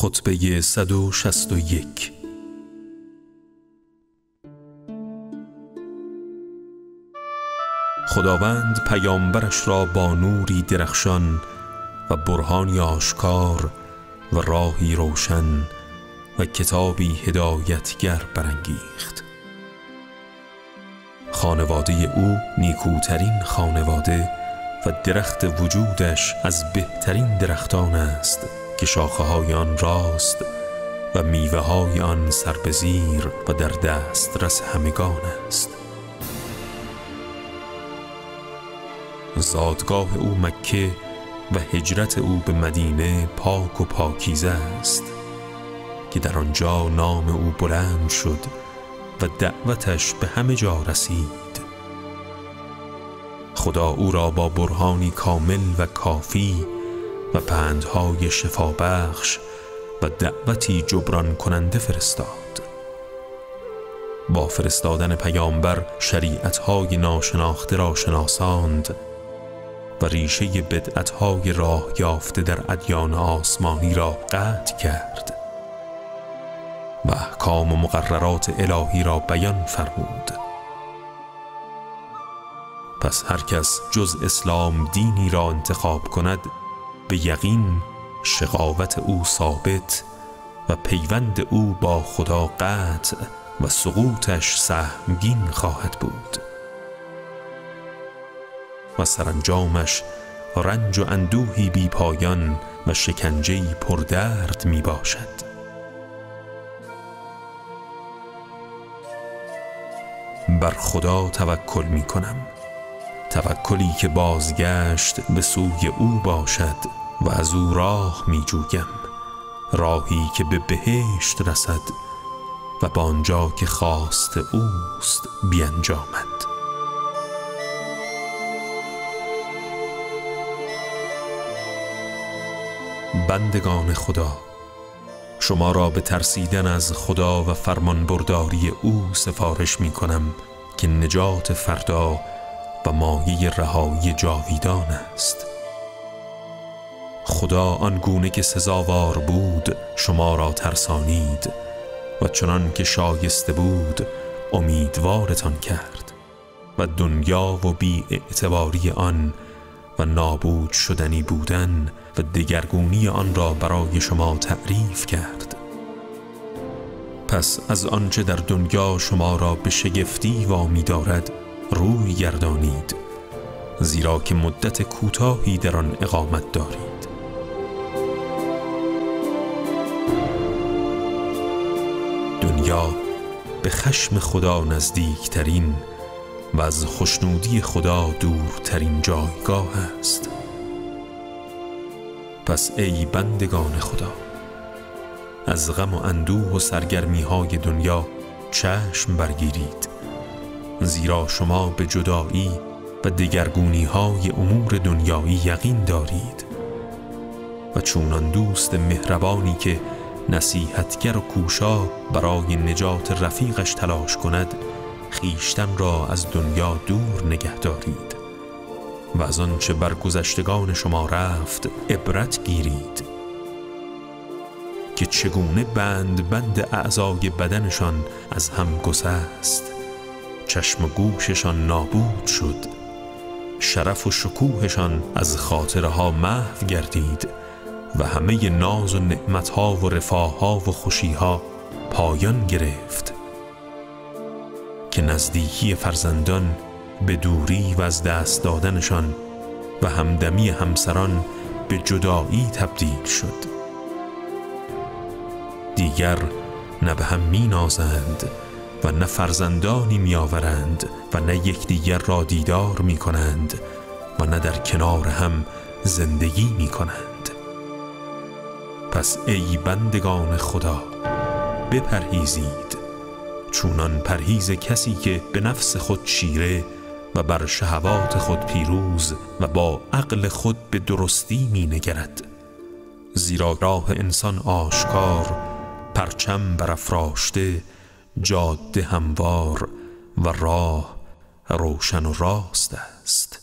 خطبه 161. خداوند پیامبرش را با نوری درخشان و برهانی آشکار و راهی روشن و کتابی هدایتگر برانگیخت. خانواده او نیکوترین خانواده و درخت وجودش از بهترین درختان است که شاخه‌های آن راست و میوه‌های آن سر به زیر و در دسترس همگان است. زادگاه او مکه و هجرت او به مدینه پاک و پاکیزه است که در آنجا نام او بلند شد و دعوتش به همه جا رسید. خدا او را با برهانی کامل و کافی و پندهای شفابخش و دعوتی جبران کننده فرستاد. با فرستادن پیامبر شریعتهای ناشناخته را شناساند و ریشه بدعتهای راه یافته در ادیان آسمانی را قطع کرد و احکام و مقررات الهی را بیان فرمود. پس هر کس جز اسلام دینی را انتخاب کند به یقین شقاوت او ثابت و پیوند او با خدا قطع و سقوطش سهمگین خواهد بود و سرانجامش رنج و اندوهی بی پایان و شکنجه‌ای پردرد می باشد. بر خدا توکل می کنم، توکلی که بازگشت به سوی او باشد و از او راه می جویم، راهی که به بهشت رسد و به آنجا که خواست اوست بیانجامد. بندگان خدا، شما را به ترسیدن از خدا و فرمانبرداری او سفارش می کنم که نجات فردا و مایه رهایی جاویدان است. خدا آنگونه که سزاوار بود شما را ترسانید و چنان که شایسته بود امیدوارتان کرد و دنیا و بی اعتباری آن و نابود شدنی بودن و دگرگونی آن را برای شما تعریف کرد. پس از آنچه در دنیا شما را به شگفتی وامی دارد روی گردانید، زیرا که مدت کوتاهی در آن اقامت دارید. دنیا به خشم خدا نزدیکترین و از خوشنودی خدا دورترین جایگاه است. پس ای بندگان خدا، از غم و اندوه و سرگرمی های دنیا چشم برگیرید، زیرا شما به جدایی و دگرگونی های امور دنیایی یقین دارید و چونان دوست مهربانی که نصیحتگر و کوشا برای نجات رفیقش تلاش کند خویشتن را از دنیا دور نگه دارید و از آنچه بر گذشتگان شما رفت عبرت گیرید که چگونه بند بند اعضای بدنشان از هم گسست، چشم و گوششان نابود شد، شرف و شکوهشان از خاطرها محو گردید و همه ناز و نعمتها و رفاهها و خوشیها پایان گرفت که نزدیکی فرزندان به دوری و از دست دادنشان و همدمی همسران به جدایی تبدیل شد. دیگر نه به هم می نازند و نه فرزندانی می آورند و نه یکدیگر را دیدار می کنند و نه در کنار هم زندگی می کنند. پس ای بندگان خدا، بپرهیزید چونان پرهیز کسی که به نفس خود چیره و بر شهوات خود پیروز و با عقل خود به درستی می نگرد، زیرا راه انسان آشکار، پرچم برافراشته، جاده هموار و راه روشن و راست است.